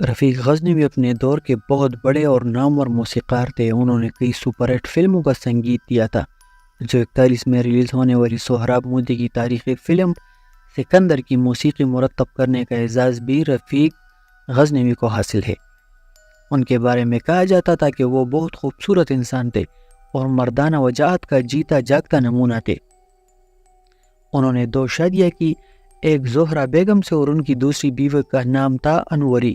رفیق غزنوی اپنے دور کے بہت بڑے اور نامور موسیقار تھے۔ انہوں نے کئی سپر ہٹ فلموں کا سنگیت دیا تھا۔ 1941 میں ریلیز ہونے والی سہراب مودی کی تاریخی فلم سکندر کی موسیقی مرتب کرنے کا اعزاز بھی رفیق غزنوی کو حاصل ہے۔ ان کے بارے میں کہا جاتا تھا کہ وہ بہت خوبصورت انسان تھے اور مردانہ وجاہت کا جیتا جاگتا نمونہ تھے۔ انہوں نے 2 شادیاں کی، ایک زہرہ بیگم سے اور ان کی دوسری بیوی کا نام تھا انوری۔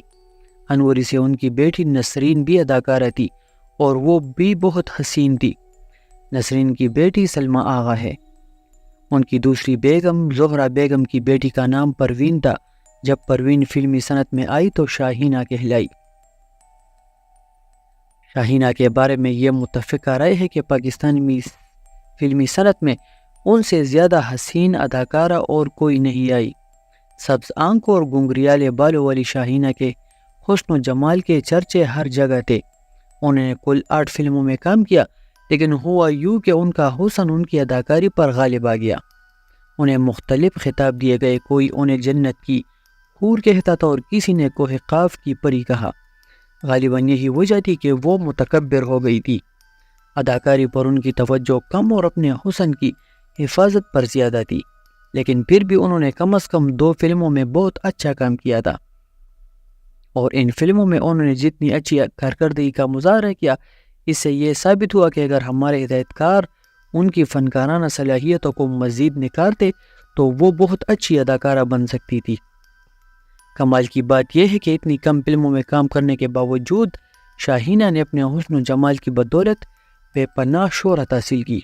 انوری سے ان کی بیٹی نسرین بھی اداکارہ تھی اور وہ بھی بہت حسین تھی۔ نسرین کی بیٹی سلمہ آغا ہے۔ ان کی دوسری بیگم زہرہ بیگم کی بیٹی کا نام پروین تھا۔ جب پروین فلمی صنعت میں آئی تو شاہینہ کہلائی۔ شاہینہ کے بارے میں یہ متفقہ رائے ہے کہ پاکستانی فلمی صنعت میں ان سے زیادہ حسین اداکارہ اور کوئی نہیں آئی۔ سبز آنکھوں اور گنگریالے بالوں والی شاہینہ کے حسن و جمال کے چرچے ہر جگہ تھے۔ انہوں نے کل 8 فلموں میں کام کیا، لیکن ہوا یوں کہ ان کا حسن ان کی اداکاری پر غالب آ گیا۔ انہیں مختلف خطاب دیے گئے، کوئی انہیں جنت کی حور کہتا تھا اور کسی نے کوہ قاف کی پری کہا۔ غالباً یہی وجہ تھی کہ وہ متکبر ہو گئی تھی۔ اداکاری پر ان کی توجہ کم اور اپنے حسن کی حفاظت پر زیادہ تھی، لیکن پھر بھی انہوں نے کم از کم 2 فلموں میں بہت اچھا کام کیا تھا، اور ان فلموں میں انہوں نے جتنی اچھی کارکردگی کا مظاہرہ کیا، اس سے یہ ثابت ہوا کہ اگر ہمارے ہدایت کار ان کی فنکارانہ صلاحیتوں کو مزید نکھارتے تو وہ بہت اچھی اداکارہ بن سکتی تھی۔ کمال کی بات یہ ہے کہ اتنی کم فلموں میں کام کرنے کے باوجود شاہینہ نے اپنے حسن و جمال کی بدولت بے پناہ شہرت حاصل کی۔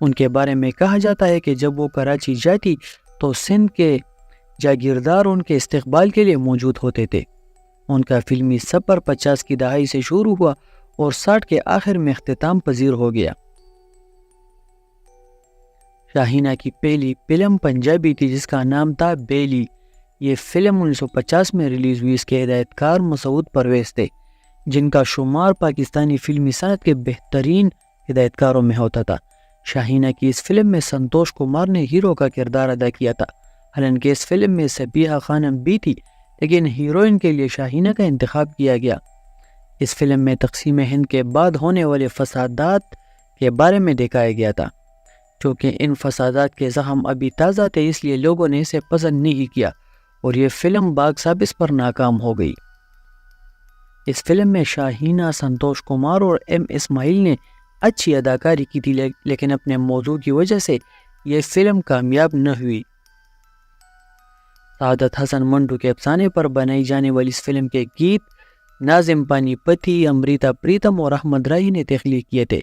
ان کے بارے میں کہا جاتا ہے کہ جب وہ کراچی جاتی تو سندھ کے جاگیردار ان کے استقبال کے لیے موجود ہوتے تھے۔ ان کا فلمی سفر 50 کی دہائی سے شروع ہوا اور 60 کے آخر میں اختتام پذیر ہو گیا۔ شاہینہ کی پہلی فلم پنجابی تھی جس کا نام تھا بیلی۔ یہ فلم 1950 میں ریلیز ہوئی۔ اس کے ہدایت کار مسعود پرویز تھے، جن کا شمار پاکستانی فلمی صنعت کے بہترین ہدایت کاروں میں ہوتا تھا۔ شاہینہ کی اس فلم میں سنتوش کمار نے ہیرو کا کردار ادا کیا تھا، حالانکہ اس فلم میں سبیحہ خانم بھی تھی، لیکن ہیروئن کے لیے شاہینہ کا انتخاب کیا گیا۔ اس فلم میں تقسیم ہند کے بعد ہونے والے فسادات کے بارے میں دکھایا گیا تھا۔ چونکہ ان فسادات کے زخم ابھی تازہ تھے، اس لیے لوگوں نے اسے پسند نہیں کیا اور یہ فلم باکس آفس پر ناکام ہو گئی۔ اس فلم میں شاہینہ، سنتوش کمار اور ایم اسماعیل نے اچھی اداکاری کی تھی، لیکن اپنے موضوع کی وجہ سے یہ فلم کامیاب نہ ہوئی۔ سعادت حسن منٹو کے افسانے پر بنائی جانے والی اس فلم کے گیت ناظم پانی پتی، امریتا پریتم اور احمد راہی نے تخلیق کیے تھے،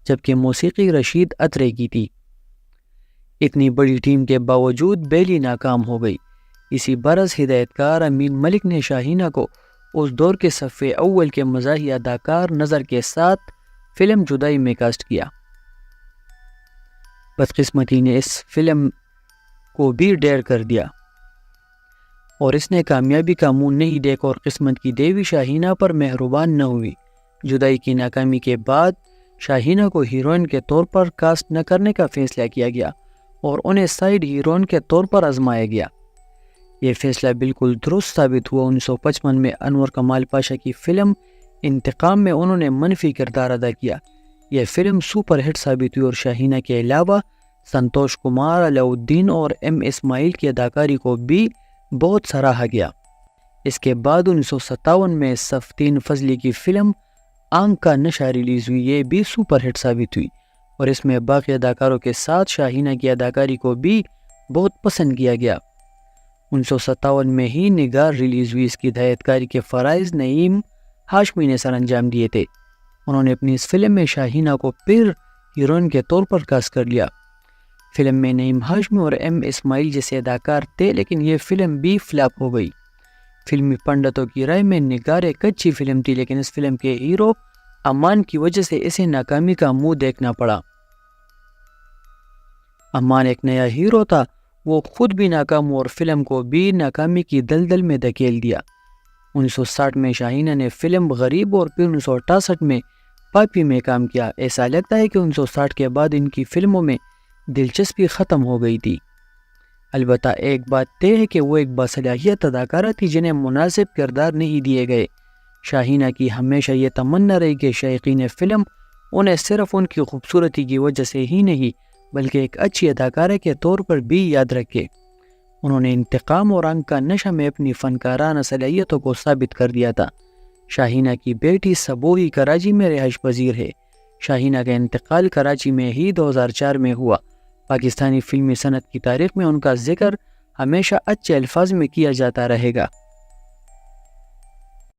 جبکہ موسیقی رشید اترے کی تھی۔ اتنی بڑی ٹیم کے باوجود بیلی ناکام ہو گئی۔ اسی برس ہدایت کار امین ملک نے شاہینہ کو اس دور کے صف اول کے مزاحی اداکار نظر کے ساتھ فلم جدائی میں کاسٹ کیا۔ بدقسمتی نے اس فلم کو بھی ڈیر کر دیا اور اس نے کامیابی کا منہ نہیں دیکھا اور قسمت کی دیوی شاہینہ پر مہربان نہ ہوئی۔ جدائی کی ناکامی کے بعد شاہینہ کو ہیروئن کے طور پر کاسٹ نہ کرنے کا فیصلہ کیا گیا اور انہیں سائیڈ ہیروئن کے طور پر آزمایا گیا۔ یہ فیصلہ بالکل درست ثابت ہوا۔ 1955 میں انور کمال پاشا کی فلم انتقام میں انہوں نے منفی کردار ادا کیا۔ یہ فلم سپر ہٹ ثابت ہوئی اور شاہینہ کے علاوہ سنتوش کمار، علاؤالدین اور ایم اسماعیل کی اداکاری کو بھی بہت سراہا گیا۔ اس کے بعد 1957 میں صفدین فضلی کی فلم آنکھ کا نشہ ریلیز ہوئی۔ یہ بھی سپر ہٹ ثابت ہوئی اور اس میں باقی اداکاروں کے ساتھ شاہینہ کی اداکاری کو بھی بہت پسند کیا گیا۔ 1957 میں ہی نگار ریلیز ہوئی۔ اس کی ہدایت کاری کے فرائض نعیم ہاشمی نے سر انجام دیے تھے۔ انہوں نے اپنی اس فلم میں شاہینہ کو پھر ہیروئن کے طور پر کاسٹ کر لیا۔ فلم میں نعیم ہاشمی اور ایم اسماعیل جیسے اداکار تھے، لیکن یہ فلم بھی فلاپ ہو گئی۔ فلمی پنڈتوں کی رائے میں نگار ایک اچھی فلم تھی، لیکن اس فلم کے ہیرو امان کی وجہ سے اسے ناکامی کا منہ دیکھنا پڑا۔ امان ایک نیا ہیرو تھا، وہ خود بھی ناکام ہوا اور فلم کو بھی ناکامی کی دلدل میں دھکیل دیا۔ 1960 میں شاہینہ نے فلم غریب اور پھر 1968 میں پاپی میں کام کیا۔ ایسا لگتا ہے کہ 1960 کے بعد ان کی فلموں میں دلچسپی ختم ہو گئی تھی۔ البتہ ایک بات طے ہے کہ وہ ایک باصلاحیت اداکارہ تھی جنہیں مناسب کردار نہیں دیے گئے۔ شاہینہ کی ہمیشہ یہ تمنا رہی کہ شائقین فلم انہیں صرف ان کی خوبصورتی کی وجہ سے ہی نہیں بلکہ ایک اچھی اداکارہ کے طور پر بھی یاد رکھے۔ انہوں نے انتقام اور رنگ کا نشہ میں اپنی فنکارانہ صلاحیتوں کو ثابت کر دیا تھا۔ شاہینہ کی بیٹی سبوئی کراچی میں رہائش پذیر ہے۔ شاہینہ کا انتقال کراچی میں ہی 2004 میں ہوا۔ پاکستانی فلمی صنعت کی تاریخ میں ان کا ذکر ہمیشہ اچھے الفاظ میں کیا جاتا رہے گا۔